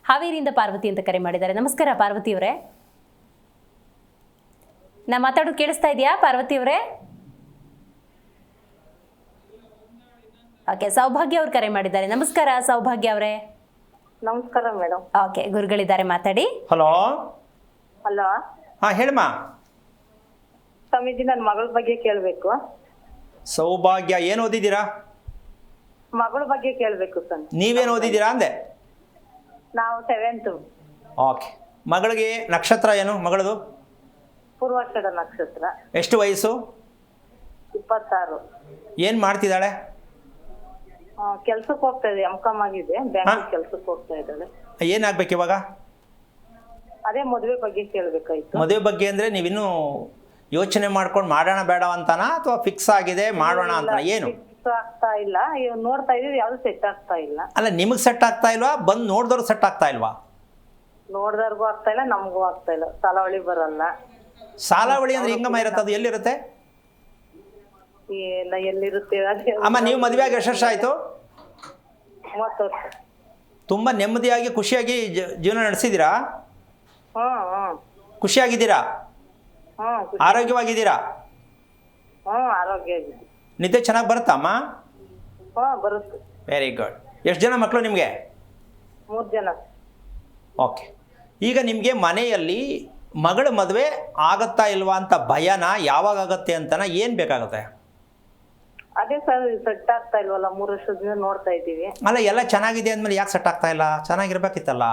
ಹಾವೇರಿಯಿಂದ ಪಾರ್ವತಿ ಅಂತ ಕರೆ ಮಾಡಿದ್ದಾರೆ. ನಮಸ್ಕಾರ ಪಾರ್ವತಿ ಅವರೇ. ನಾ ಮಾತಾಡೋದು ಕೇಳಿಸ್ತಾ ಇದೆಯಾ ಪಾರ್ವತಿ ಅವರೇ? ಓಕೆ, ಸೌಭಾಗ್ಯ ಅವ್ರು ಕರೆ ಮಾಡಿದ್ದಾರೆ. ನಮಸ್ಕಾರ ಸೌಭಾಗ್ಯ ಅವರೇ. ನಮಸ್ಕಾರ ಮೇಡಮ್. ಓಕೆ, ಗುರುಗಳಿದ್ದಾರೆ, ಮಾತಾಡಿ. ಹಲೋ. ಹಲೋ. ಹಾಂ ಹೇಳಮ್ಮ. ಸ್ವಾಮೀಜಿ, ನನ್ನ ಮಗಳ ಬಗ್ಗೆ ಕೇಳಬೇಕು. ಸೌಭಾಗ್ಯ, ಏನು ಓದಿದ್ದೀರಾ? ಮಗಳ ಬಗ್ಗೆ ಕೇಳಬೇಕು ಸರ್. ನೀವೇನು ಓದಿದ್ದೀರಾ ಅಂದೆ? ನಾವು 7th. ಓಕೆ. ಮಗಳಿಗೆ ನಕ್ಷತ್ರ ಏನು ಮಗಳದು? ಪೂರ್ವಾಷಾಢ ನಕ್ಷತ್ರ. ಎಷ್ಟು ವಯಸ್ಸು? 26. ಏನು ಮಾಡ್ತಿದ್ದಾಳೆ? ಕೆಲ್ಸಕ್ಕೆ ಹೋಗ್ತಾ ಇದೆ, M.Com ಆಗಿದೆ, ಬ್ಯಾಂಕ್ ಕೆಲ್ಸಕ್ಕೆ ಹೋಗ್ತಾ ಇದ್ದಾಳೆ. ಏನಾಗ್ಬೇಕು ಇವಾಗ? ಅದೇ ಮದುವೆ ಬಗ್ಗೆ ಕೇಳಬೇಕಾಯ್ತು. ಮದುವೆ ಬಗ್ಗೆ ಅಂದರೆ ನೀವಿನ್ನೂ ಯೋಚನೆ ಮಾಡ್ಕೊಂಡು ಮಾಡೋಣ ಬೇಡ ಅಂತಾನ ಅಥವಾ ಫಿಕ್ಸ್ ಆಗಿದೆ ಮಾಡೋಣ ಅಂತ ಏನು? ಫಿಕ್ಸ್ ಆಗ್ತಾ ಇಲ್ಲ, ನೋಡ್ತಾ ಇದೀವಿ, ಯಾವ್ದು ಸೆಟ್ ಆಗ್ತಾ ಇಲ್ಲ. ಅಲ್ಲ, ನಿಮಗೆ ಸೆಟ್ ಆಗ್ತಾ ಇಲ್ವಾ? ಬಂದು ನೋಡಿದವ್ರು ಸೆಟ್ ಆಗ್ತಾ ಇಲ್ವಾ? ನೋಡ್ದವ್ರಿಗೂ ಆಗ್ತಾ ಇಲ್ಲ, ನಮಗೂ ಆಗ್ತಾ ಇಲ್ಲ. ಸಾಲಾವಳಿ ಬರಲ್ಲ. ಸಾಲಾವಳಿ ಅಂದ್ರೆ ಹೆಂಗಮ್ಮ ಇರುತ್ತೆ? ಅದು ಎಲ್ಲಿರುತ್ತೆ? ಎಲ್ಲಿರುತ್ತೆ ಅಮ್ಮ, ನೀವು ಮದುವೆ ಆಗಿ ಎಷ್ಟು ವರ್ಷ ಆಯಿತು? 30 ವರ್ಷ. ತುಂಬ ನೆಮ್ಮದಿಯಾಗಿ ಖುಷಿಯಾಗಿ ಜೀವನ ನಡೆಸಿದ್ದೀರಾ? ಖುಷಿಯಾಗಿದ್ದೀರಾ? ಆರೋಗ್ಯವಾಗಿದ್ದೀರಾ? ಆರೋಗ್ಯ ಆಗಿದೆ. ನಿದ್ದೆ ಚೆನ್ನಾಗಿ ಬರುತ್ತಾ ಅಮ್ಮ? ಬರುತ್ತೆ. Very good. ಎಷ್ಟು ಜನ ಮಕ್ಕಳು ನಿಮಗೆ? 3 ಜನ. ಓಕೆ. ಈಗ ನಿಮಗೆ ಮನೆಯಲ್ಲಿ ಮಗಳ ಮದುವೆ ಆಗತ್ತಾ ಇಲ್ವಾ ಅಂತ ಭಯನ, ಯಾವಾಗ ಆಗತ್ತೆ ಅಂತನ, ಏನು ಬೇಕಾಗುತ್ತೆ? ಅದೇ ಸರ್, ಸೆಟ್ ಆಗ್ತಾ ಇಲ್ವಲ್ಲ, 3 ವರ್ಷದಿಂದ ನೋಡ್ತಾ ಇದ್ದೀವಿ. ಅಲ್ಲ, ಎಲ್ಲ ಚೆನ್ನಾಗಿದೆ ಅಂದಮೇಲೆ ಯಾಕೆ ಸೆಟ್ ಆಗ್ತಾ ಇಲ್ಲ? ಚೆನ್ನಾಗಿರ್ಬೇಕಿತ್ತಲ್ಲ.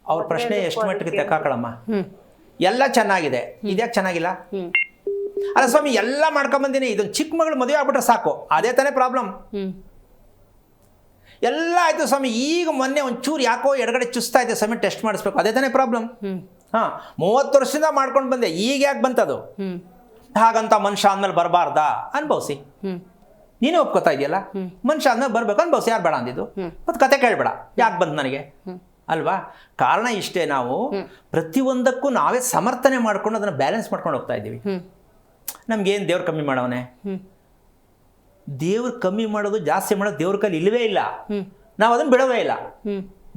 ಅವ್ರ ಪ್ರಶ್ನೆ ಎಷ್ಟು ಮಟ್ಟಿಗೆ ತೆಕ್ಕಾಕಳಮ್ಮ. ಎಲ್ಲ ಚೆನ್ನಾಗಿದೆ, ಇದ್ಯಾಕೆ ಚೆನ್ನಾಗಿಲ್ಲ? ಅಲ್ಲ ಸ್ವಾಮಿ, ಎಲ್ಲ ಮಾಡ್ಕೊಂಬಂದಿನಿ, ಇದೊಂದು ಚಿಕ್ಕ ಮಗಳು ಮದುವೆ ಆಗ್ಬಿಟ್ರೆ ಸಾಕು, ಅದೇ ತಾನೇ ಪ್ರಾಬ್ಲಮ್. ಎಲ್ಲ ಆಯ್ತು ಸ್ವಾಮಿ, ಈಗ ಮೊನ್ನೆ ಒಂಚೂರು ಯಾಕೋ ಎಡಗಡೆ ಚುಸ್ತಾ ಇದೆ ಸ್ವಾಮಿ, ಟೆಸ್ಟ್ ಮಾಡಿಸ್ಬೇಕು, ಅದೇ ತಾನೇ ಪ್ರಾಬ್ಲಮ್. 30 ವರ್ಷದಿಂದ ಮಾಡ್ಕೊಂಡು ಬಂದೆ, ಈಗ ಯಾಕೆ ಬಂತದು? ಹಾಗಂತ ಮನುಷ್ಯ ಅಂದ್ಮೇಲೆ ಬರಬಾರ್ದಾ? ಅನ್ಭವಿಸಿ. ನೀನೇ ಒಪ್ಕೋತಾ ಇದೆಯಲ್ಲ, ಮನುಷ್ಯ ಅಂದ್ಮೇಲೆ ಬರ್ಬೇಕು, ಅನ್ಭವಿಸಿ. ಯಾರು ಬೇಡ ಅಂದಿದ್ದು? ಮತ್ತು ಕತೆ ಕೇಳಬೇಡ, ಯಾಕೆ ಬಂತು ನನಗೆ ಅಲ್ವಾ? ಕಾರಣ ಇಷ್ಟೇ, ನಾವು ಪ್ರತಿಯೊಂದಕ್ಕೂ ನಾವೇ ಸಮರ್ಥನೆ ಮಾಡ್ಕೊಂಡು ಅದನ್ನು ಬ್ಯಾಲೆನ್ಸ್ ಮಾಡ್ಕೊಂಡು ಹೋಗ್ತಾ ಇದ್ದೀವಿ. ನಮ್ಗೇನು ದೇವ್ರು ಕಮ್ಮಿ ಮಾಡವನೆ? ದೇವ್ರು ಕಮ್ಮಿ ಮಾಡೋದು ಜಾಸ್ತಿ ಮಾಡೋದು ದೇವ್ರ ಕೈಲಿ ಇಲ್ಲವೇ ಇಲ್ಲ. ನಾವು ಅದನ್ನು ಬಿಡೋದೇ ಇಲ್ಲ.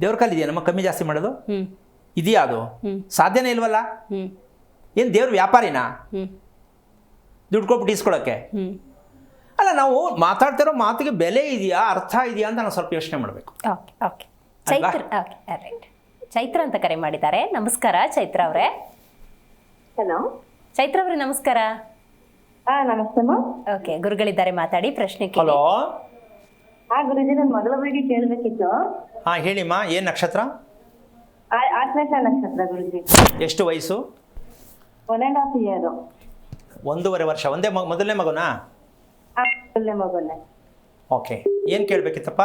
ದೇವ್ರ ಕೈಲಿ ಇದೆಯಾ ನಮ್ಮ ಕಮ್ಮಿ ಜಾಸ್ತಿ ಮಾಡೋದು? ಇದೆಯಾ? ಅದು ಸಾಧ್ಯನೇ ಇಲ್ವಲ್ಲ. ಏನು ದೇವ್ರ ವ್ಯಾಪಾರಿನಾ ದುಡ್ಡು ಕೊಟ್ಬಿಟ್ಟು ಇಸ್ಕೊಳ್ಳೋಕ್ಕೆ? ಅಲ್ಲ, ನಾವು ಮಾತಾಡ್ತಿರೋ ಮಾತಿಗೆ ಬೆಲೆ ಇದೆಯಾ, ಅರ್ಥ ಇದೆಯಾ ಅಂತ ನಾವು ಸ್ವಲ್ಪ ಯೋಚನೆ ಮಾಡಬೇಕು. ಓಕೆ. ಚೈತ್ರ ಅಂತ ಕರೆ ಮಾಡಿದ್ದಾರೆ. ನಮಸ್ಕಾರ ಚೈತ್ರ ಅವರೇ. ಹಲೋ ಚೈತ್ರ ಅವರೇ, ನಮಸ್ಕಾರ. ನಮಸ್ತೆ. ಓಕೆ, ಗುರುಗಳಿದ್ದಾರೆ, ಮಾತಾಡಿ. ಪ್ರಶ್ನೆ ಕೇಳಿ. ಹಲೋ. ಗುರುಜಿ, ನನ್ನ ಮಗಳ ಬಗ್ಗೆ ಕೇಳಬೇಕಿತ್ತು. ಹೇಳಿಮ್ಮ, ಏನು ನಕ್ಷತ್ರ? ಆಶ್ಲೇಷ ನಕ್ಷತ್ರ ಗುರುಜಿ. ಎಷ್ಟು ವಯಸ್ಸು? 1.5 year. 1.5 ವರ್ಷ. ಮೊದಲನೇ ಮಗುನಾ? ಮೊದಲನೇ ಮಗುನೇ. ಓಕೆ. ಏನು ಕೇಳಬೇಕಿತ್ತಪ್ಪ?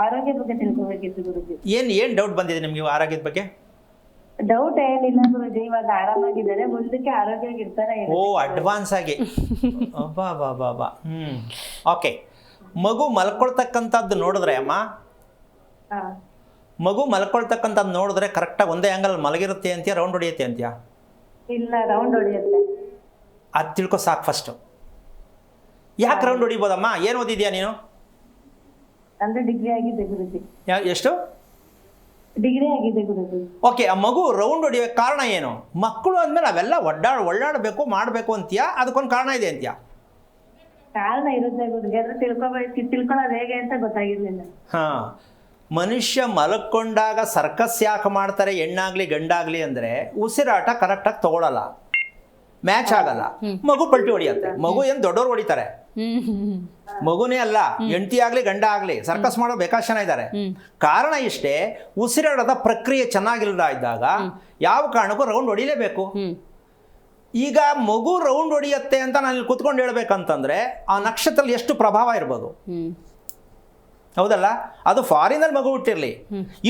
ಆರೋಗ್ಯ ಬಗ್ಗೆ ತಿಳ್ಕೊಬೇಕಿತ್ತು ಗುರುಜಿ. ಏನು ಡೌಟ್ ಬಂದಿದೆ ನಿಮಗೆ ಆರೋಗ್ಯದ ಬಗ್ಗೆ? ಡೌಟ್ ಏನಿಲ್ಲ ಗುರುಜಿ, ಇವಾಗ ಆರಾಮಾಗಿದ್ದಾರೆ, ಮುಂದಕ್ಕೆ ಆರೋಗ್ಯವಾಗಿರ್ತಾರೆ. ಓ, ಅಡ್ವಾನ್ಸ್ ಆಗಿ. ಬಾ. ಓಕೆ. ಮಗು ಮಲ್ಕೊಳ್ತಕ್ಕಂಥದ್ದು ನೋಡಿದ್ರೆ ಅಮ್ಮ, ಮಗು ಮಲ್ಕೊಳ್ತಕ್ಕಂಥದ್ದು ನೋಡಿದ್ರೆ ಕರೆಕ್ಟಾಗಿ ಒಂದೇ ಆ್ಯಂಗಲ್ ಮಲಗಿರುತ್ತೆ ಅಂತೀಯ, ರೌಂಡ್ ಹೊಡಿಯುತ್ತೆ ಅಂತೀಯ? ಇಲ್ಲ, ರೌಂಡ್ ಹೊಡಿಯುತ್ತೆ. ಅದು ತಿಳ್ಕೊ ಸಾಕು ಫಸ್ಟು. ಯಾಕೆ ರೌಂಡ್ ಹೊಡಿಬೋದಮ್ಮ? ಏನು ಓದಿದ್ಯಾ ನೀನು? ಅಂದ್ರೆ ಡಿಗ್ರಿ ಆಗಿದೆ ಗುರುಜಿ. ಎಷ್ಟು? ಡಿಗ್ರಿ ಆಗಿದೆ ಗುರುಜಿ. ಓಕೆ. ಆ ಮಗು ರೌಂಡ್ ಹೊಡಿಯೋ ಕಾರಣ ಏನು? ಮಕ್ಕಳು ಅಂದಮೇಲೆ ಅವೆಲ್ಲ ಒಳ್ಳಾಡಬೇಕು ಮಾಡಬೇಕು ಅಂತೀಯಾ, ಅದಕ್ಕೊಂದು ಕಾರಣ ಇದೆ ಅಂತೀಯಾ? ಕಾರಣ ಇರುತ್ತೆ ಗುರುಜಿ, ಅದು ತಿಳ್ಕೊಳ್ಳೋದು ಹೇಗೆ ಅಂತ ಗೊತ್ತಾಗಿರ್ಲಿಲ್ಲ. ಮನುಷ್ಯ ಮಲಕ್ಕೊಂಡಾಗ ಸರ್ಕಸ್ ಯಾಕೆ ಮಾಡ್ತಾರೆ, ಹೆಣ್ಣಾಗ್ಲಿ ಗಂಡಾಗ್ಲಿ ಅಂದರೆ ಉಸಿರಾಟ ಕರೆಕ್ಟಾಗಿ ತಗೊಳ್ಳಲ್ಲ, ಮ್ಯಾಚ್ ಆಗಲ್ಲ, ಮಗು ಪಲ್ಟಿ ಹೊಡಿಯತ್ತೆ. ಮಗು ಏನು ದೊಡ್ಡವ್ರು ಹೊಡಿತಾರೆ, ಮಗುನೇ ಅಲ್ಲ, ಹೆಂಡತಿ ಆಗ್ಲಿ ಗಂಡ ಆಗ್ಲಿ ಸರ್ಕಸ್ ಮಾಡೋ ಬೇಕಾಷ್ಟು ಜನ ಇದ್ದಾರೆ. ಕಾರಣ ಇಷ್ಟೇ, ಉಸಿರಾಡದ ಪ್ರಕ್ರಿಯೆ ಚೆನ್ನಾಗಿಲ್ಲದ ಇದ್ದಾಗ ಯಾವ ಕಾರಣಕ್ಕೂ ರೌಂಡ್ ಹೊಡಿಲೇಬೇಕು. ಈಗ ಮಗು ರೌಂಡ್ ಹೊಡಿಯತ್ತೆ ಅಂತ ನಾನು ಇಲ್ಲಿ ಕೂತ್ಕೊಂಡು ಹೇಳ್ಬೇಕಂತಂದ್ರೆ ಆ ನಕ್ಷತ್ರದಲ್ಲಿ ಎಷ್ಟು ಪ್ರಭಾವ ಇರ್ಬೋದು, ಹೌದಲ್ಲ? ಅದು ಫಾರಿನಲ್ಲಿ ಮಗು ಹುಟ್ಟಿರ್ಲಿ,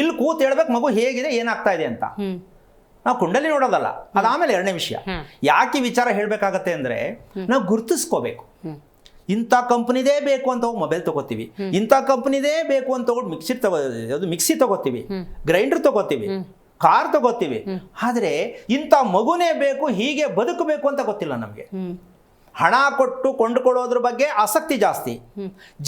ಇಲ್ಲಿ ಕೂತ್ ಹೇಳ್ಬೇಕು ಮಗು ಹೇಗಿದೆ, ಏನಾಗ್ತಾ ಇದೆ ಅಂತ. ನಾವು ಕುಂಡಲಿ ನೋಡೋದಲ್ಲ, ಅದಾಮೇಲೆ ಎರಡನೇ ವಿಷಯ. ಯಾಕೆ ವಿಚಾರ ಹೇಳಬೇಕಾಗತ್ತೆ ಅಂದರೆ, ನಾವು ಗುರುತಿಸ್ಕೋಬೇಕು. ಇಂಥ ಕಂಪ್ನಿದೇ ಬೇಕು ಅಂತ ಹೋಗಿ ಮೊಬೈಲ್ ತೊಗೋತೀವಿ, ಇಂಥ ಕಂಪ್ನಿದೇ ಬೇಕು ಅಂತ ತಗೊಂಡು ಮಿಕ್ಸಿ ತೊಗೋತೀವಿ, ಗ್ರೈಂಡರ್ ತೊಗೋತೀವಿ, ಕಾರ್ ತಗೋತೀವಿ. ಆದರೆ ಇಂಥ ಮಗುನೇ ಬೇಕು, ಹೀಗೆ ಬದುಕಬೇಕು ಅಂತ ಗೊತ್ತಿಲ್ಲ ನಮಗೆ. ಹಣ ಕೊಟ್ಟು ಕೊಂಡುಕೊಳ್ಳೋದ್ರ ಬಗ್ಗೆ ಆಸಕ್ತಿ ಜಾಸ್ತಿ.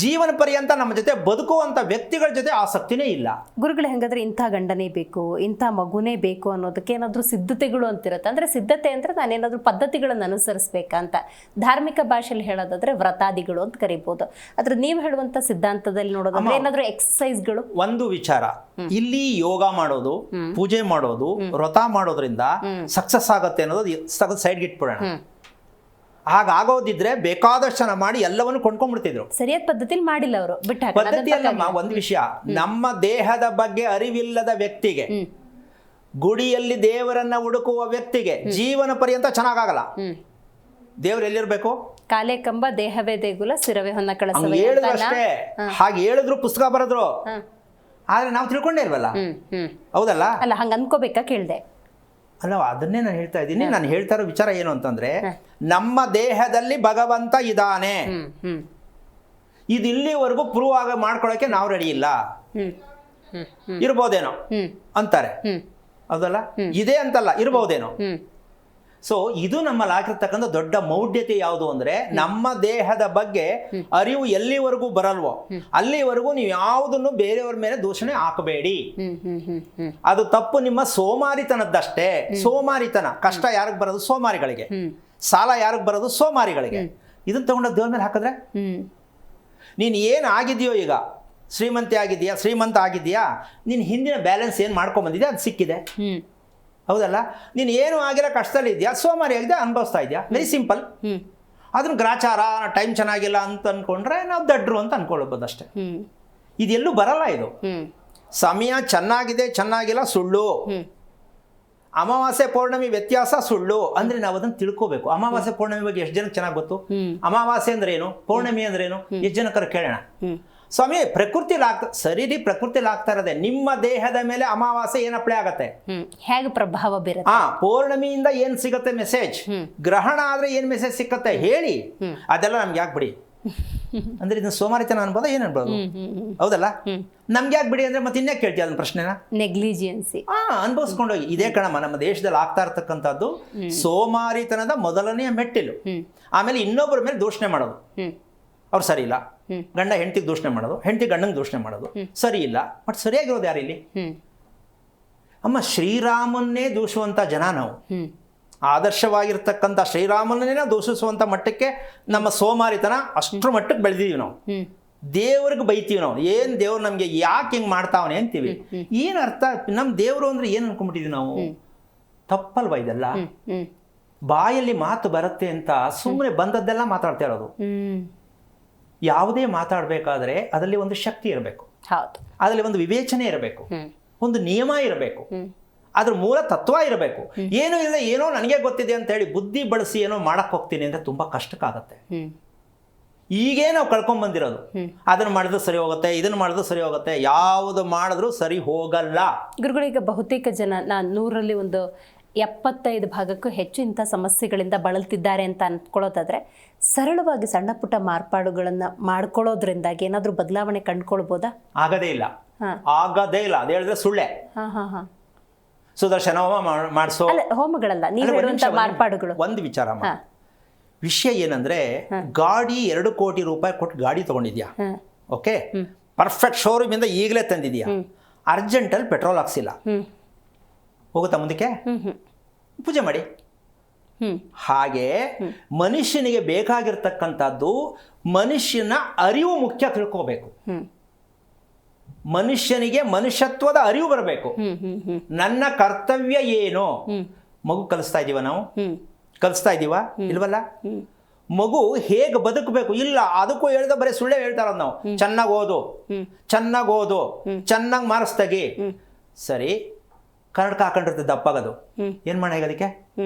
ಜೀವನ ಪರ್ಯಂತ ನಮ್ಮ ಜೊತೆ ಬದುಕುವಂಥ ವ್ಯಕ್ತಿಗಳ ಜೊತೆ ಆಸಕ್ತಿನೇ ಇಲ್ಲ. ಗುರುಗಳು ಹೆಂಗಾದ್ರೆ ಇಂಥ ಗಂಡನೇ ಬೇಕು, ಇಂಥ ಮಗುನೇ ಬೇಕು ಅನ್ನೋದಕ್ಕೆ ಏನಾದರೂ ಸಿದ್ಧತೆಗಳು ಅಂತಿರುತ್ತೆ. ಅಂದರೆ ಸಿದ್ಧತೆ ಅಂದರೆ ನಾನೇನಾದರೂ ಪದ್ಧತಿಗಳನ್ನು ಅನುಸರಿಸ್ಬೇಕಾ ಅಂತ. ಧಾರ್ಮಿಕ ಭಾಷೆಯಲ್ಲಿ ಹೇಳೋದಾದ್ರೆ ವ್ರತಾದಿಗಳು ಅಂತ ಕರಿಬೋದು. ಆದ್ರೆ ನೀವು ಹೇಳುವಂಥ ಸಿದ್ಧಾಂತದಲ್ಲಿ ನೋಡೋದಾದ್ರೆ ಏನಾದರೂ ಎಕ್ಸಸೈಸ್ಗಳು. ಒಂದು ವಿಚಾರ, ಇಲ್ಲಿ ಯೋಗ ಮಾಡೋದು, ಪೂಜೆ ಮಾಡೋದು, ವ್ರತ ಮಾಡೋದ್ರಿಂದ ಸಕ್ಸಸ್ ಆಗುತ್ತೆ ಅನ್ನೋದು ಸೈಡ್ಗೆ ಇಟ್ಬಿಡೋಣ. ಹಾಗಾಗೋದಿದ್ರೆ ಬೇಕಾದಷ್ಟು ಜನ ಮಾಡಿ ಎಲ್ಲವನ್ನು ಕೊಂಡ್ಕೊಂಡ್ಬಿಡ್ತಿದ್ರು. ಸರಿಯಾದ ಪದ್ಧತಿಯಲ್ಲಿ ಮಾಡಿಲ್ಲ ಅವರು. ಪದ್ಧತಿ ಅಲ್ಲಮ್ಮ. ಒಂದು ವಿಷಯ, ನಮ್ಮ ದೇಹದ ಬಗ್ಗೆ ಅರಿವಿಲ್ಲದ ವ್ಯಕ್ತಿಗೆ, ಗುಡಿಯಲ್ಲಿ ದೇವರನ್ನ ಹುಡುಕುವ ವ್ಯಕ್ತಿಗೆ ಜೀವನ ಪರ್ಯಂತ ಚೆನ್ನಾಗಾಗಲ್ಲ. ದೇವ್ರು ಎಲ್ಲಿರ್ಬೇಕು? ಕಾಲೇ ಕಂಬ ದೇಹವೇ ದೇಗುಲ ಸಿರವೇ ಹೊನ್ನ ಕಳಸವೇ ಹೇಳಿದ್ರು ಅಷ್ಟೇ. ಹಾಗೆ ಹೇಳಿದ್ರು, ಪುಸ್ತಕ ಬರೆದ್ರು, ಆದ್ರೆ ನಾವು ತಿಳ್ಕೊಂಡೇ ಇಲ್ವಲ್ಲ. ಹೌದಲ್ಲ? ಅಲ್ಲ, ಹಂಗ ಅನ್ಕೋಬೇಕಾ ಕೇಳ್ದೆ. ಅಲ್ಲ, ಅದನ್ನೇ ನಾನು ಹೇಳ್ತಾ ಇದ್ದೀನಿ. ನಾನು ಹೇಳ್ತಾ ಇರೋ ವಿಚಾರ ಏನು ಅಂತಂದ್ರೆ, ನಮ್ಮ ದೇಹದಲ್ಲಿ ಭಗವಂತ ಇದ್ದಾನೆ, ಇದು ಇಲ್ಲಿವರೆಗೂ ಪ್ರೂವ್ ಆಗ ಮಾಡ್ಕೊಳಕ್ಕೆ ನಾವು ರೆಡಿ ಇಲ್ಲ. ಇರ್ಬೋದೇನೋ ಅಂತಾರೆ, ಹೌದಲ್ಲ? ಇದೆ ಅಂತಲ್ಲ, ಇರ್ಬೋದೇನೋ. ಸೊ ಇದು ನಮ್ಮಲ್ಲಿ ಆಗಿರ್ತಕ್ಕಂಥ ದೊಡ್ಡ ಮೌಢ್ಯತೆ ಯಾವುದು ಅಂದ್ರೆ, ನಮ್ಮ ದೇಹದ ಬಗ್ಗೆ ಅರಿವು ಎಲ್ಲಿವರೆಗೂ ಬರಲ್ವೋ ಅಲ್ಲಿವರೆಗೂ ನೀವು ಯಾವುದನ್ನು ಬೇರೆಯವ್ರ ಮೇಲೆ ದೂಷಣೆ ಹಾಕಬೇಡಿ. ಅದು ತಪ್ಪು, ನಿಮ್ಮ ಸೋಮಾರಿತನದ್ದಷ್ಟೇ. ಸೋಮಾರಿತನ ಕಷ್ಟ ಯಾರಿಗೆ ಬರೋದು? ಸೋಮಾರಿಗಳಿಗೆ. ಸಾಲ ಯಾರಿಗೆ ಬರೋದು? ಸೋಮಾರಿಗಳಿಗೆ. ಇದನ್ನ ತಗೊಂಡೋಗಿ ದೇವ್ರ ಮೇಲೆ ಹಾಕಿದ್ರೆ, ನೀನು ಏನು ಆಗಿದೆಯೋ, ಈಗ ಶ್ರೀಮಂತ ಆಗಿದೆಯಾ, ನೀನು ಹಿಂದಿನ ಬ್ಯಾಲೆನ್ಸ್ ಏನು ಮಾಡ್ಕೊಂಬಂದಿದ್ಯಾ ಅದು ಸಿಕ್ಕಿದೆ, ಹೌದಲ್ಲ? ನೀನು ಏನು ಆಗಿರೋ ಕಷ್ಟದಲ್ಲಿ ಇದೆಯಾ, ಸೋಮಾರಿ ಆಗಿದೆ, ಅನುಭವಿಸ್ತಾ ಇದೆಯಾ. Very simple. ಅದನ್ನ ಗ್ರಾಚಾರ, ಟೈಮ್ ಚೆನ್ನಾಗಿಲ್ಲ ಅಂತ ಅನ್ಕೊಂಡ್ರೆ ನಾವು ದಡ್ರು ಅಂತ ಅನ್ಕೊಳ್ಬೋದು ಅಷ್ಟೇ. ಇದೆಲ್ಲೂ ಬರಲ್ಲ. ಇದು ಸಮಯ ಚೆನ್ನಾಗಿಲ್ಲ ಸುಳ್ಳು, ಅಮಾವಾಸ್ಯೆ ಪೌರ್ಣಮಿ ವ್ಯತ್ಯಾಸ ಸುಳ್ಳು ಅಂದ್ರೆ ನಾವು ಅದನ್ನ ತಿಳ್ಕೋಬೇಕು. ಅಮಾವಾಸ್ಯೆ ಪೌರ್ಣಮಿ ಬಗ್ಗೆ ಎಷ್ಟು ಜನಕ್ಕೆ ಚೆನ್ನಾಗಿ ಗೊತ್ತು? ಅಮಾವಾಸ್ಯೆ ಅಂದ್ರೆ ಏನು, ಪೌರ್ಣಮಿ ಅಂದ್ರೆ ಏನು, ಎಷ್ಟು ಜನಕ್ಕರ ಕೇಳೋಣ. ಸ್ವಾಮಿ, ಪ್ರಕೃತಿಲಿ ಸರಿ, ಪ್ರಕೃತಿಲಿ ಆಗ್ತಾ ಇರೋದೆ. ನಿಮ್ಮ ದೇಹದ ಮೇಲೆ ಅಮಾವಾಸ್ಯೆ ಏನ್ ಅಪ್ಲೈ ಆಗತ್ತೆ, ಹೇಗೆ ಪ್ರಭಾವ ಬೀರುತ್ತೆ? ಪೌರ್ಣಮಿಯಿಂದ ಏನ್ ಸಿಗತ್ತೆ ಮೆಸೇಜ್, ಗ್ರಹಣ ಆದ್ರೆ ಏನ್ ಮೆಸೇಜ್ ಸಿಕ್ಕತ್ತೆ ಹೇಳಿ. ಅದೆಲ್ಲ ನಮ್ಗೆ ಯಾಕೆ ಬಿಡಿ ಅಂದ್ರೆ, ಇದನ್ನ ಸೋಮಾರಿತನ ಅನ್ಬೋದ, ಏನ್ ಅನ್ಬೋದು? ಹೌದಲ್ಲ? ನಮ್ಗೆ ಯಾಕೆ ಬಿಡಿ ಅಂದ್ರೆ ಮತ್ತೆ ಇನ್ಯಾಕೆ ಕೇಳ್ತೀಯ ಅದನ್ನ ಪ್ರಶ್ನೆನ? ನೆಗ್ಲಿಜಿಯನ್ಸಿ. ಅನ್ಭವಿಸ್ಕೊಂಡೋಗಿ. ಇದೇ ಕಣಮ್ಮ ನಮ್ಮ ದೇಶದಲ್ಲಿ ಆಗ್ತಾ ಇರ್ತಕ್ಕಂಥದ್ದು ಸೋಮಾರಿತನದ ಮೊದಲನೆಯ ಮೆಟ್ಟಿಲು. ಆಮೇಲೆ ಇನ್ನೊಬ್ಬರ ಮೇಲೆ ದೂಷಣೆ ಮಾಡೋದು, ಅವ್ರು ಸರಿ ಇಲ್ಲ. ಗಂಡ ಹೆಂಡತಿಗೆ ದೂಷಣೆ ಮಾಡೋದು, ಹೆಂಡತಿ ಗಂಡಂಗೆ ದೂಷಣೆ ಮಾಡೋದು, ಸರಿ ಇಲ್ಲ. ಬಟ್ ಸರಿಯಾಗಿರೋದು ಯಾರಿಲ್ಲಿ? ಅಮ್ಮ, ಶ್ರೀರಾಮನ್ನೇ ದೂಷುವಂತ ಜನ ನಾವು. ಆದರ್ಶವಾಗಿರ್ತಕ್ಕಂಥ ಶ್ರೀರಾಮನ್ನೇ ದೂಷಿಸುವಂತ ಮಟ್ಟಕ್ಕೆ ನಮ್ಮ ಸೋಮಾರಿತನ ಅಷ್ಟ್ರ ಮಟ್ಟಕ್ಕೆ ಬೆಳೆದಿದ್ದೀವಿ ನಾವು. ದೇವ್ರಿಗೆ ಬೈತೀವಿ ನಾವು. ಏನ್ ದೇವ್ರು ನಮ್ಗೆ ಯಾಕೆ ಹಿಂಗ್ ಮಾಡ್ತಾವನೆ ಅಂತೀವಿ. ಏನ್ ಅರ್ಥ? ನಮ್ ದೇವ್ರು ಅಂದ್ರೆ ಏನ್ ಅನ್ಕೊಂಡ್ಬಿಟ್ಟಿದೀವಿ ನಾವು? ತಪ್ಪಲ್ವಾ ಇದೆಲ್ಲ? ಬಾಯಲ್ಲಿ ಮಾತು ಬರುತ್ತೆ ಅಂತ ಸುಮ್ಮನೆ ಬಂದದ್ದೆಲ್ಲ ಮಾತಾಡ್ತಾ ಇರೋದು. ಯಾವುದೇ ಮಾತಾಡಬೇಕಾದ್ರೆ ಅದರಲ್ಲಿ ಒಂದು ಶಕ್ತಿ ಇರಬೇಕು, ಅದರಲ್ಲಿ ಒಂದು ವಿವೇಚನೆ ಇರಬೇಕು, ಒಂದು ನಿಯಮ ಇರಬೇಕು, ಅದ್ರ ಮೂಲ ತತ್ವ ಇರಬೇಕು. ಏನೂ ಇಲ್ಲ, ಏನೋ ನನಗೆ ಗೊತ್ತಿದೆ ಅಂತ ಹೇಳಿ ಬುದ್ಧಿ ಬಳಸಿ ಏನೋ ಮಾಡಕ್ ಹೋಗ್ತೀನಿ ಅಂದ್ರೆ ತುಂಬಾ ಕಷ್ಟಕ್ಕಾಗತ್ತೆ. ಈಗೇ ನಾವು ಕಳ್ಕೊಂಡ್ ಬಂದಿರೋದು. ಅದನ್ನ ಮಾಡಿದ್ರು ಸರಿ ಹೋಗುತ್ತೆ, ಇದನ್ನ ಮಾಡಿದ್ರು ಸರಿ ಹೋಗುತ್ತೆ, ಯಾವುದು ಮಾಡಿದ್ರು ಸರಿ ಹೋಗಲ್ಲ. ಗುರುಗಳೀಗ ಬಹುತೇಕ ಜನ, ನಾನು 100ರಲ್ಲಿ ಒಂದು 75 ಭಾಗಕ್ಕೂ ಹೆಚ್ಚು ಇಂಥ ಸಮಸ್ಯೆಗಳಿಂದ ಬಳಲ್ತಿದ್ದಾರೆ ಅಂತ ಅಂದ್ಕೊಳ್ಳೋದಾದ್ರೆ, ಸರಳವಾಗಿ ಸಣ್ಣ ಪುಟ್ಟ ಮಾರ್ಪಾಡುಗಳನ್ನ ಮಾಡ್ಕೊಳ್ಳೋದ್ರಿಂದಾಗಿ ಏನಾದ್ರೂ ಬದಲಾವಣೆ ಕಂಡುಕೊಳ್ಬೋದಾ? ಆಗದೇ ಇಲ್ಲ. ಅದು ಹೇಳಿದ್ರೆ ಸುಳ್ಳೆ. ಸುದರ್ಶನ ಹೋಮ ಮಾಡಿಸೋ, ಹೋಮಗಳಲ್ಲ, ನೀವು ಹೇಳುವಂತ ಮಾರ್ಪಾಡುಗಳು. ಒಂದು ವಿಚಾರ, ವಿಷಯ ಏನಂದ್ರೆ, ಗಾಡಿ 2 ಕೋಟಿ ರೂಪಾಯಿ ಕೊಟ್ಟು ಗಾಡಿ ತಗೊಂಡಿದ್ಯಾ, ಓಕೆ, ಪರ್ಫೆಕ್ಟ್ ಶೋರೂಮ್ ಇಂದ ಈಗಲೇ ತಂದಿದ್ಯಾ, ಅರ್ಜೆಂಟಲ್ಲಿ ಪೆಟ್ರೋಲ್ ಹಾಕ್ಸಿಲ್ಲ, ಹೋಗುತ್ತಾ ಮುಂದಕ್ಕೆ? ಪೂಜೆ ಮಾಡಿ. ಹಾಗೆ ಮನುಷ್ಯನಿಗೆ ಬೇಕಾಗಿರ್ತಕ್ಕಂಥದ್ದು ಮನುಷ್ಯನ ಅರಿವು ಮುಖ್ಯ ತಿಳ್ಕೋಬೇಕು. ಮನುಷ್ಯನಿಗೆ ಮನುಷ್ಯತ್ವದ ಅರಿವು ಬರಬೇಕು. ನನ್ನ ಕರ್ತವ್ಯ ಏನು? ಮಗು ಕಲಿಸ್ತಾ ಇದೀವ ನಾವು? ಕಲಿಸ್ತಾ ಇದೀವ ಇಲ್ವಲ್ಲ? ಮಗು ಹೇಗೆ ಬದುಕಬೇಕು? ಇಲ್ಲ, ಅದಕ್ಕೂ ಹೇಳ್ದ ಬರೀ ಸುಳ್ಳೆ ಹೇಳ್ತಾರ ನಾವು. ಚೆನ್ನಾಗಿ ಓದು, ಚೆನ್ನಾಗಿ ಮಾರ್ಕ್ಸ್ ತೆಗಿ. ಸರಿ, ಕನ್ನಡಕ ಹಾಕೊಂಡಿರ್ತದೆ ದಪ್ಪಾಗದು, ಏನ್ ಮಾಡ ಅದಕ್ಕೆ?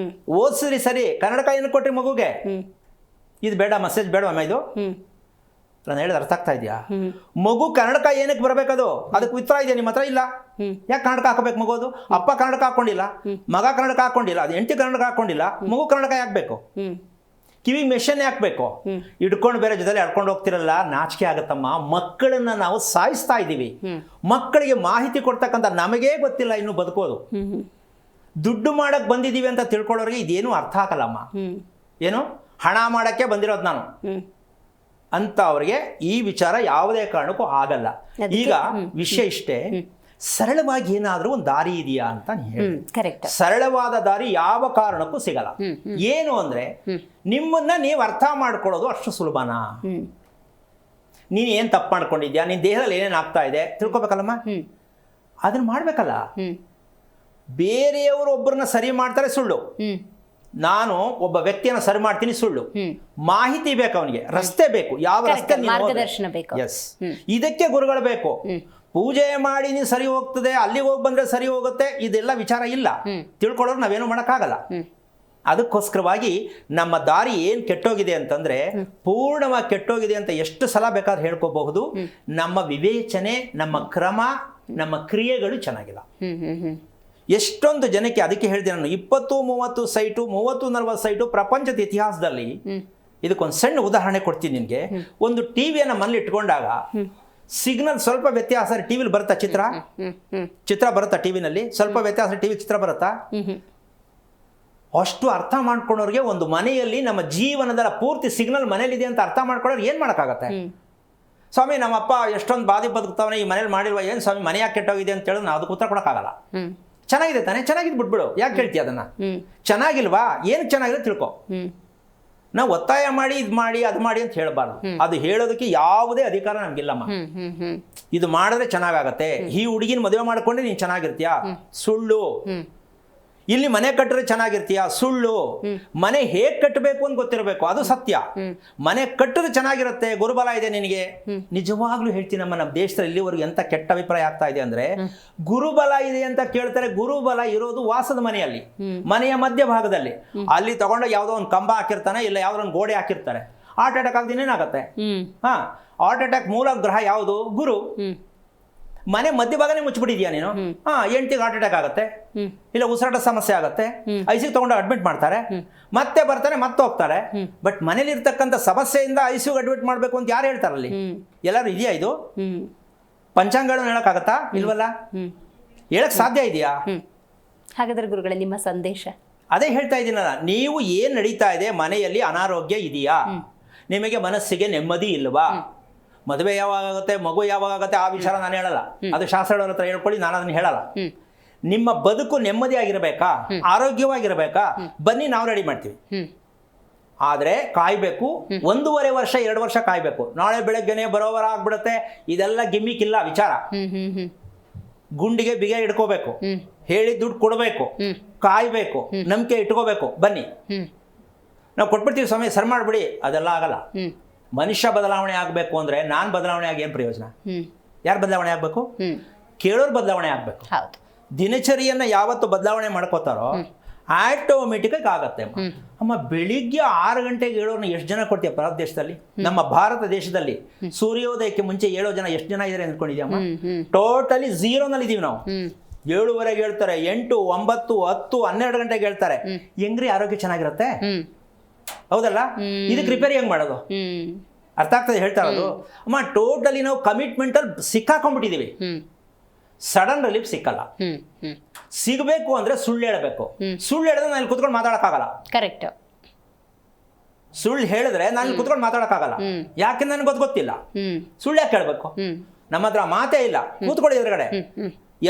ಓದಿಸ್ರಿ ಸರಿ, ಕನ್ನಡಕ ಏನು ಕೊಟ್ರಿ ಮಗುಗೆ? ಇದು ಬೇಡ, ಮೆಸೇಜ್ ಬೇಡವಮ್ಮ ಇದು? ನಾನು ಹೇಳಿದ ಅರ್ಥ ಆಗ್ತಾ ಇದೆಯಾ? ಮಗು ಕನ್ನಡಕ ಏನಕ್ಕೆ ಬರಬೇಕದು? ಅದಕ್ಕೆ ಉತ್ತರ ಇದೆಯಾ ನಿಮ್ಮ ಹತ್ರ? ಇಲ್ಲ. ಯಾಕೆ ಕನ್ನಡಕ ಹಾಕೋಬೇಕು ಮಗು? ಅದು ಅಪ್ಪ ಕನ್ನಡಕ ಹಾಕೊಂಡಿಲ್ಲ, ಮಗ ಕನ್ನಡಕ ಹಾಕೊಂಡಿಲ್ಲ, ಅದು ಹೆಂಡತಿ ಕನ್ನಡಕ ಹಾಕೊಂಡಿಲ್ಲ, ಮಗು ಕನ್ನಡಕ ಯಾಕಬೇಕು? ಕಿವಿ ಮೆಷನ್ ಹಾಕ್ಬೇಕು? ಇಟ್ಕೊಂಡು ಬೇರೆ ಜೊತೆಲಿ ಎಡ್ಕೊಂಡು ಹೋಗ್ತಿರಲ್ಲ, ನಾಚಿಕೆ ಆಗತ್ತಮ್ಮ. ಮಕ್ಕಳನ್ನ ನಾವು ಸಾಯಿಸ್ತಾ ಇದ್ದೀವಿ. ಮಕ್ಕಳಿಗೆ ಮಾಹಿತಿ ಕೊಡ್ತಕ್ಕಂಥ ನಮಗೇ ಗೊತ್ತಿಲ್ಲ ಇನ್ನು ಬದುಕೋದು. ದುಡ್ಡು ಮಾಡಕ್ ಬಂದಿದ್ದೀವಿ ಅಂತ ತಿಳ್ಕೊಳ್ಳೋರಿಗೆ ಇದೇನು ಅರ್ಥ ಆಗಲ್ಲಮ್ಮ. ಏನು ಹಣ ಮಾಡೋಕ್ಕೆ ಬಂದಿರೋದು ನಾನು ಅಂತ ಅವ್ರಿಗೆ ಈ ವಿಚಾರ ಯಾವುದೇ ಕಾರಣಕ್ಕೂ ಆಗಲ್ಲ. ಈಗ ವಿಷಯ ಇಷ್ಟೇ, ಸರಳವಾಗಿ ಏನಾದರೂ ಒಂದು ದಾರಿ ಇದೆಯಾ ಅಂತ ಹೇಳಿ. ಕರೆಕ್ಟ್. ಸರಳವಾದ ದಾರಿ ಯಾವ ಕಾರಣಕ್ಕೂ ಸಿಗಲ್ಲ. ಏನು ಅಂದ್ರೆ ನಿಮ್ಮನ್ನ ನೀವು ಅರ್ಥ ಮಾಡ್ಕೊಳ್ಳೋದು ಅಷ್ಟು ಸುಲಭನಾ? ನೀನು ಏನು ತಪ್ಪು ಮಾಡ್ಕೊಂಡಿದ್ಯಾ, ನಿನ್ನ ದೇಹದಲ್ಲಿ ಏನೇನು ಆಗ್ತಾ ಇದೆ ತಿಳ್ಕೊಬೇಕಲ್ಲಮ್ಮ, ಅದನ್ನ ಮಾಡ್ಬೇಕಲ್ಲ. ಬೇರೆಯವರು ಒಬ್ಬರನ್ನ ಸರಿ ಮಾಡ್ತಾರೆ ಸುಳ್ಳು, ನಾನು ಒಬ್ಬ ವ್ಯಕ್ತಿಯನ್ನು ಸರಿ ಮಾಡ್ತೀನಿ ಸುಳ್ಳು. ಮಾಹಿತಿ ಬೇಕು ಅವನಿಗೆ, ರಸ್ತೆ ಬೇಕು, ಯಾವ ರಸ್ತೆ ಮಾರ್ಗದರ್ಶನ ಬೇಕು. ಎಸ್, ಇದಕ್ಕೆ ಗುರುಗಳು ಬೇಕು. ಪೂಜೆ ಮಾಡಿ ನೀವು ಸರಿ ಹೋಗ್ತದೆ, ಅಲ್ಲಿಗೆ ಹೋಗಿ ಬಂದ್ರೆ ಸರಿ ಹೋಗುತ್ತೆ, ಇದೆಲ್ಲ ವಿಚಾರ ಇಲ್ಲ. ತಿಳ್ಕೊಳ್ಳೋರು ನಾವೇನು ಮಾಡೋಕ್ಕಾಗಲ್ಲ. ಅದಕ್ಕೋಸ್ಕರವಾಗಿ ನಮ್ಮ ದಾರಿ ಏನು ಕೆಟ್ಟೋಗಿದೆ ಅಂತಂದ್ರೆ, ಪೂರ್ಣವಾಗಿ ಕೆಟ್ಟೋಗಿದೆ ಅಂತ ಎಷ್ಟು ಸಲ ಬೇಕಾದ್ರೆ ಹೇಳ್ಕೋಬಹುದು. ನಮ್ಮ ವಿವೇಚನೆ, ನಮ್ಮ ಕ್ರಮ, ನಮ್ಮ ಕ್ರಿಯೆಗಳು ಚೆನ್ನಾಗಿಲ್ಲ. ಎಷ್ಟೊಂದು ಜನಕ್ಕೆ, ಅದಕ್ಕೆ ಹೇಳಿದೆ ನಾನು, 20-30 ಸೈಟು, 30-40 ಸೈಟು ಪ್ರಪಂಚದ ಇತಿಹಾಸದಲ್ಲಿ. ಇದಕ್ಕೊಂದು ಸಣ್ಣ ಉದಾಹರಣೆ ಕೊಡ್ತೀನಿ ನಿಮಗೆ. ಒಂದು ಟಿವಿಯನ್ನು ಮನೇಲಿ ಇಟ್ಕೊಂಡಾಗ ಸಿಗ್ನಲ್ ಸ್ವಲ್ಪ ವ್ಯತ್ಯಾಸ, ಟಿವಿಲಿ ಬರುತ್ತಾ ಚಿತ್ರ ಬರುತ್ತಾ, ಟಿವಿನಲ್ಲಿ ಸ್ವಲ್ಪ ವ್ಯತ್ಯಾಸ, ಟಿವಿ ಚಿತ್ರ ಬರುತ್ತಾ? ಅಷ್ಟು ಅರ್ಥ ಮಾಡ್ಕೊಂಡವ್ರಿಗೆ ಒಂದು ಮನೆಯಲ್ಲಿ ನಮ್ಮ ಜೀವನದ ಪೂರ್ತಿ ಸಿಗ್ನಲ್ ಮನೇಲಿದೆ ಅಂತ ಅರ್ಥ ಮಾಡ್ಕೊಳ್ಳೋರು ಏನು ಮಾಡೋಕ್ಕಾಗತ್ತೆ? ಸ್ವಾಮಿ ನಮ್ಮಪ್ಪ ಎಷ್ಟೊಂದು ಬಾಧಿ ಬದುಕ್ತಾವನೆ, ಈ ಮನೇಲಿ ಮಾಡಿಲ್ವ, ಏನು ಸ್ವಾಮಿ ಮನೆ ಯಾಕೆ ಕೆಟ್ಟೋಗಿದೆ ಅಂತ ಹೇಳಿದ್ರೆ ನಾವು ಅದಕ್ಕೆ ಉತ್ತರ ಕೊಡೋಕ್ಕಾಗಲ್ಲ. ಚೆನ್ನಾಗಿದೆ ತಾನೆ, ಚೆನ್ನಾಗಿದ್ದು ಬಿಟ್ಬಿಡು, ಯಾಕೆ ಹೇಳ್ತೀಯ ಅದನ್ನ? ಚೆನ್ನಾಗಿಲ್ವಾ, ಏನು ಚೆನ್ನಾಗಿದೆ ತಿಳ್ಕೊ. ನಾವು ಒತ್ತಾಯ ಮಾಡಿ ಇದು ಮಾಡಿ ಅದು ಮಾಡಿ ಅಂತ ಹೇಳಬಾರ್ದು. ಅದು ಹೇಳೋದಕ್ಕೆ ಯಾವುದೇ ಅಧಿಕಾರ ನಮ್ಗಿಲ್ಲಮ್ಮ. ಇದು ಮಾಡಿದ್ರೆ ಚೆನ್ನಾಗತ್ತೆ, ಈ ಹುಡುಗಿನ ಮದುವೆ ಮಾಡ್ಕೊಂಡ್ರೆ ನೀನು ಚೆನ್ನಾಗಿರ್ತೀಯಾ, ಸುಳ್ಳು. ಇಲ್ಲಿ ಮನೆ ಕಟ್ಟಿದ್ರೆ ಚೆನ್ನಾಗಿರ್ತೀಯಾ, ಸುಳ್ಳು. ಮನೆ ಹೇಗ್ ಕಟ್ಟಬೇಕು ಅಂತ ಗೊತ್ತಿರಬೇಕು, ಅದು ಸತ್ಯ. ಮನೆ ಕಟ್ಟಿದ್ರೆ ಚೆನ್ನಾಗಿರುತ್ತೆ, ಗುರುಬಲ ಇದೆ ನಿನಗೆ. ನಿಜವಾಗ್ಲೂ ಹೇಳ್ತೀನಮ್ಮ, ನಮ್ಮ ದೇಶದಲ್ಲಿ ಇಲ್ಲಿವರೆಗೂ ಎಂತ ಕೆಟ್ಟ ಅಭಿಪ್ರಾಯ ಆಗ್ತಾ ಇದೆ ಅಂದ್ರೆ, ಗುರುಬಲ ಇದೆ ಅಂತ ಕೇಳ್ತಾರೆ. ಗುರುಬಲ ಇರೋದು ವಾಸದ ಮನೆಯಲ್ಲಿ, ಮನೆಯ ಮಧ್ಯಭಾಗದಲ್ಲಿ. ಅಲ್ಲಿ ತಗೊಂಡ ಯಾವುದೋ ಒಂದು ಕಂಬ ಹಾಕಿರ್ತಾನೆ, ಇಲ್ಲ ಯಾವುದೋ ಒಂದು ಗೋಡೆ ಹಾಕಿರ್ತಾರೆ. ಹಾರ್ಟ್ ಅಟ್ಯಾಕ್ ಆಗದಿನ ಏನಾಗತ್ತೆ? ಹಾರ್ಟ್ ಅಟ್ಯಾಕ್ ಮೂಲ ಗ್ರಹ ಯಾವುದು? ಗುರು. ಮನೆ ಮಧ್ಯಭಾಗನೇ ಮುಚ್ಚಿಬಿಟ್ಟಿದ್ಯಾ ನೀನು, ಹೆಂಡತಿಗೆ ಹಾರ್ಟ್ ಅಟ್ಯಾಕ್ ಆಗುತ್ತೆ, ಇಲ್ಲ ಉಸಿರಾಟ ಸಮಸ್ಯೆ ಆಗುತ್ತೆ, ಐಸಿಯು ತಗೊಂಡು ಅಡ್ಮಿಟ್ ಮಾಡ್ತಾರೆ, ಮತ್ತೆ ಬರ್ತಾರೆ, ಮತ್ತೆ ಹೋಗ್ತಾರೆ. ಬಟ್ ಮನೇಲಿ ಇರ್ತಕ್ಕಂಥ ಸಮಸ್ಯೆಯಿಂದ ಐಸಿಯು ಅಡ್ಮಿಟ್ ಮಾಡಬೇಕು ಅಂತ ಯಾರು ಹೇಳ್ತಾರಲ್ಲಿ? ಎಲ್ಲರೂ ಇದೆಯಾ ಇದು? ಪಂಚಾಂಗಗಳನ್ನು ಹೇಳಕ್ಕಾಗತ್ತಾ? ಇಲ್ವಲ್ಲ, ಹೇಳಕ್ ಸಾಧ್ಯ ಇದೆಯಾ? ಹಾಗಾದ್ರೆ ಗುರುಗಳೇ ನಿಮ್ಮ ಸಂದೇಶ? ಅದೇ ಹೇಳ್ತಾ ಇದ್ದೀನಲ್ಲ, ನೀವು ಏನ್ ನಡೀತಾ ಇದೆ, ಮನೆಯಲ್ಲಿ ಅನಾರೋಗ್ಯ ಇದೆಯಾ, ನಿಮಗೆ ಮನಸ್ಸಿಗೆ ನೆಮ್ಮದಿ ಇಲ್ವಾ, ಮದುವೆ ಯಾವಾಗ ಆಗುತ್ತೆ, ಮಗು ಯಾವಾಗ ಆಗುತ್ತೆ, ಆ ವಿಚಾರ ನಾನು ಹೇಳಲ್ಲ, ಅದು ಶಾಸ್ತ್ರಗಳ ಹತ್ರ ಹೇಳ್ಕೊಳ್ಳಿ, ನಾನು ಅದನ್ನ ಹೇಳಲ್ಲ. ನಿಮ್ಮ ಬದುಕು ನೆಮ್ಮದಿಯಾಗಿರ್ಬೇಕಾ, ಆರೋಗ್ಯವಾಗಿರ್ಬೇಕಾ, ಬನ್ನಿ ನಾವು ರೆಡಿ ಮಾಡ್ತೀವಿ. ಆದ್ರೆ ಕಾಯ್ಬೇಕು, 1.5 ವರ್ಷ 2 ವರ್ಷ ಕಾಯ್ಬೇಕು. ನಾಳೆ ಬೆಳಗ್ಗೆನೆ ಬರೋವರ ಆಗ್ಬಿಡುತ್ತೆ, ಇದೆಲ್ಲ ಗಿಮ್ಮಿಕ್ ಇಲ್ಲ ವಿಚಾರ. ಗುಂಡಿಗೆ ಬಿಗ ಇಟ್ಕೋಬೇಕು, ಹೇಳಿ ದುಡ್ಡು ಕೊಡಬೇಕು, ಕಾಯ್ಬೇಕು, ನಂಬಿಕೆ ಇಟ್ಕೋಬೇಕು. ಬನ್ನಿ ನಾವು ಕೊಟ್ಬಿಡ್ತೀವಿ ಸ್ವಾಮಿ, ಸರ್ ಮಾಡ್ಬಿಡಿ, ಅದೆಲ್ಲ ಆಗಲ್ಲ. ಮನುಷ್ಯ ಬದಲಾವಣೆ ಆಗಬೇಕು ಅಂದ್ರೆ ನಾನು ಬದಲಾವಣೆ ಆಗಿ ಏನು ಪ್ರಯೋಜನ? ಯಾರು ಬದಲಾವಣೆ ಆಗಬೇಕು? ಕೇಳೋರು ಬದಲಾವಣೆ ಆಗಬೇಕು. ದಿನಚರಿಯನ್ನ ಯಾವತ್ತು ಬದಲಾವಣೆ ಮಾಡ್ಕೋತಾರೋ ಆಟೋಮೆಟಿಕ್ ಆಗತ್ತೆ. ಅಮ್ಮ, ಬೆಳಿಗ್ಗೆ 6 ಗಂಟೆಗೆ ಹೇಳೋರ್ನ ಎಷ್ಟು ಜನ ಕೊಡ್ತೀಯ ಭಾರತ ದೇಶದಲ್ಲಿ? ನಮ್ಮ ಭಾರತ ದೇಶದಲ್ಲಿ ಸೂರ್ಯೋದಯಕ್ಕೆ ಮುಂಚೆ ಹೇಳೋ ಜನ ಎಷ್ಟು ಜನ ಇದ್ದಾರೆ ಅಂದ್ಕೊಂಡಿದ್ಯಮ್ಮ? ಟೋಟಲಿ ಝೀರೋನಲ್ಲಿ ಇದೀವಿ ನಾವು. 7:30 ಹೇಳ್ತಾರೆ, 8, 9, 10, 12 ಗಂಟೆಗೆ ಹೇಳ್ತಾರೆ. ಹೆಂಗ್ರಿ ಆರೋಗ್ಯ ಚೆನ್ನಾಗಿರುತ್ತೆ? ಹೌದಲ್ಲ? ಇದಕ್ಕೆ ರಿಪೇರಿ ಹೆಂಗ್ ಮಾಡೋದು? ಅರ್ಥ ಆಗ್ತದೆ ಹೇಳ್ತಾ ಇರೋದು? ಅಮ್ಮ, ಟೋಟಲಿ ನಾವು ಕಮಿಟ್ಮೆಂಟ್ ಅಲ್ಲಿ ಸಿಕ್ಕಾಕೊಂಡ್ಬಿಟ್ಟಿದೀವಿ. ಸಡನ್ ರಿಲೀಫ್ ಸಿಕ್ಕಲ್ಲ. ಸಿಗಬೇಕು ಅಂದ್ರೆ ಸುಳ್ಳು ಹೇಳಬೇಕು. ಸುಳ್ಳು ಹೇಳಿದ್ರೆ ನಾನು ಕುತ್ಕೊಂಡು ಮಾತಾಡಕ್ಕಾಗಲ್ಲ. ಕರೆಕ್ಟ್. ಸುಳ್ಳು ಹೇಳಿದ್ರೆ ನಾನು ಕುತ್ಕೊಂಡು ಮಾತಾಡಕ್ಕಾಗಲ್ಲ. ಯಾಕೆ ನನಗೆ ಗೊತ್ತಿಲ್ಲ. ಸುಳ್ಳು ಯಾಕೆ ಹೇಳ್ಬೇಕು? ನಮ್ಮ ಹತ್ರ ಮಾತೇ ಇಲ್ಲ. ಕೂತ್ಕೊಳ್ಳಿ ಎದುರುಗಡೆ.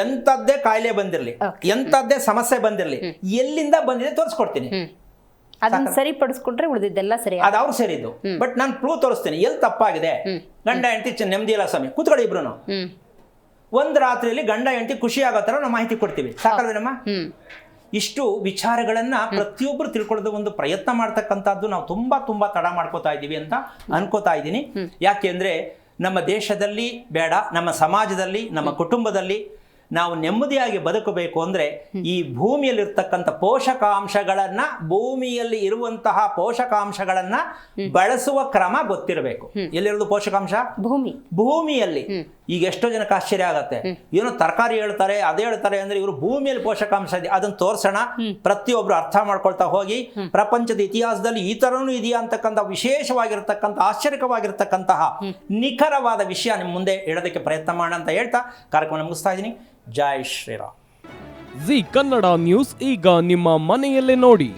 ಎಂತದ್ದೇ ಕಾಯಿಲೆ ಬಂದಿರ್ಲಿ, ಎಂತದ್ದೇ ಸಮಸ್ಯೆ ಬಂದಿರ್ಲಿ, ಎಲ್ಲಿಂದ ಬಂದಿದೆ ತೋರಿಸ್ಕೊಡ್ತೀನಿ. ಅದನ್ನ ಸರಿಪಡಿಸ್ಕೊಂಡ್ರೆ ಉಳಿದಿದ್ದೆಲ್ಲ ಸರಿ. ಅದು ಅವ್ರು ಸೇರಿದ್ದು. ಬಟ್ ನಾನು ಪ್ರೂವ್ ತೋರಿಸ್ತೀನಿ ಎಲ್ಲಿ ತಪ್ಪಾಗಿದೆ. ಗಂಡ ಹೆಂಡತಿ ನೆಮ್ಮದಿ ಇಲ್ಲ ಸ್ವಾಮಿ, ಕೂತ್ಕೊಳ್ಳಿ ಇಬ್ರು. ಒಂದ್ ರಾತ್ರಿಯಲ್ಲಿ ಗಂಡ ಹೆಂಡತಿ ಖುಷಿ ಆಗೋ ತರ ನಾವು ಮಾಹಿತಿ ಕೊಡ್ತೀವಿ. ಸಾಕಲ್ವೇನಮ್ಮ? ಇಷ್ಟು ವಿಚಾರಗಳನ್ನ ಪ್ರತಿಯೊಬ್ಬರು ತಿಳ್ಕೊಳ್ಳೋದು ಒಂದು ಪ್ರಯತ್ನ ಮಾಡ್ತಕ್ಕಂಥದ್ದು ನಾವು ತುಂಬಾ ತುಂಬಾ ತಡ ಮಾಡ್ಕೋತಾ ಇದ್ದೀವಿ ಅಂತ ಅನ್ಕೋತಾ ಇದ್ದೀನಿ. ಯಾಕೆಂದ್ರೆ ನಮ್ಮ ದೇಶದಲ್ಲಿ ಬೇಡ, ನಮ್ಮ ಸಮಾಜದಲ್ಲಿ, ನಮ್ಮ ಕುಟುಂಬದಲ್ಲಿ ನಾವು ನೆಮ್ಮದಿಯಾಗಿ ಬದುಕಬೇಕು ಅಂದ್ರೆ ಈ ಭೂಮಿಯಲ್ಲಿರ್ತಕ್ಕಂಥ ಪೋಷಕಾಂಶಗಳನ್ನ, ಭೂಮಿಯಲ್ಲಿ ಇರುವಂತಹ ಪೋಷಕಾಂಶಗಳನ್ನ ಬಳಸುವ ಕ್ರಮ ಗೊತ್ತಿರಬೇಕು. ಎಲ್ಲಿರೋದು ಪೋಷಕಾಂಶ? ಭೂಮಿಯಲ್ಲಿ. ಈಗ ಎಷ್ಟೋ ಜನಕ್ಕೆ ಆಶ್ಚರ್ಯ ಆಗತ್ತೆ, ಏನೋ ತರಕಾರಿ ಹೇಳ್ತಾರೆ, ಅದೇ ಹೇಳ್ತಾರೆ ಅಂದ್ರೆ ಇವರು ಭೂಮಿಯಲ್ಲಿ ಪೋಷಕಾಂಶ ಇದೆ, ಅದನ್ನ ತೋರ್ಸೋಣ. ಪ್ರತಿಯೊಬ್ರು ಅರ್ಥ ಮಾಡ್ಕೊಳ್ತಾ ಹೋಗಿ ಪ್ರಪಂಚದ ಇತಿಹಾಸದಲ್ಲಿ ಈ ತರನೂ ಇದೆಯಾ ಅಂತಕ್ಕಂಥ ವಿಶೇಷವಾಗಿರ್ತಕ್ಕಂಥ, ಆಶ್ಚರ್ಯಕವಾಗಿರ್ತಕ್ಕಂತಹ ನಿಖರವಾದ ವಿಷಯ ನಿಮ್ಮ ಮುಂದೆ ಇಡೋದಕ್ಕೆ ಪ್ರಯತ್ನ ಮಾಡೋಣ ಅಂತ ಹೇಳ್ತಾ ಕಾರ್ಯಕ್ರಮ ಮುಗಿಸ್ತಾ ಇದ್ದೀನಿ. ಜೈ ಶ್ರೀರಾಮ್. ಜಿ ಕನ್ನಡ ನ್ಯೂಸ್ ಈಗ ನಿಮ್ಮ ಮನೆಯಲ್ಲೇ ನೋಡಿ.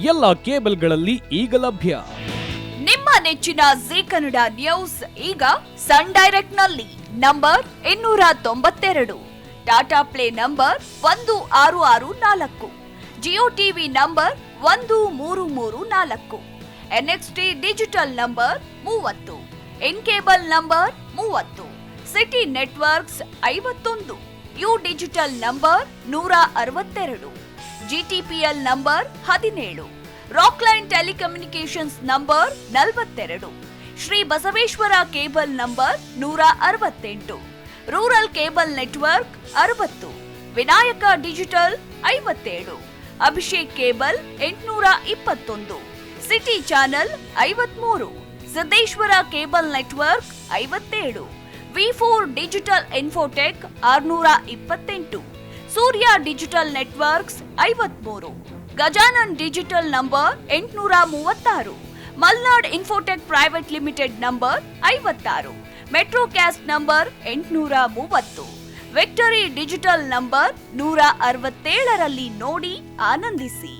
ಎಲ್ಲ ಕೇಬಲ್ಗಳಲ್ಲಿ ಈಗ ಲಭ್ಯ. ನಿಮ್ಮ ನೆಚ್ಚಿನ ಜೀ ಕನ್ನಡ ನ್ಯೂಸ್ ಈಗ ಸನ್ ಡೈರೆಕ್ಟ್ ನಲ್ಲಿ number 292, Tata play number 1664, Jio TV number 1334, NXT digital number 30, in cable number 30, city networks 51, U digital number 162, GTPL number 17, Rockline telecommunications number 42, Shri Basaveshwara cable number 168, rural cable network 60, Vinayaka digital 57, Abhishek cable 821, city channel 53, Siddeshwara cable network 57, V4 digital Infotech 628, Surya digital networks 53, Gajanan digital number 836, Malnad Infotech private limited number 56, Metrocast number 830, Victory digital number 167ರಲ್ಲಿ ನೋಡಿ ಆನಂದಿಸಿ.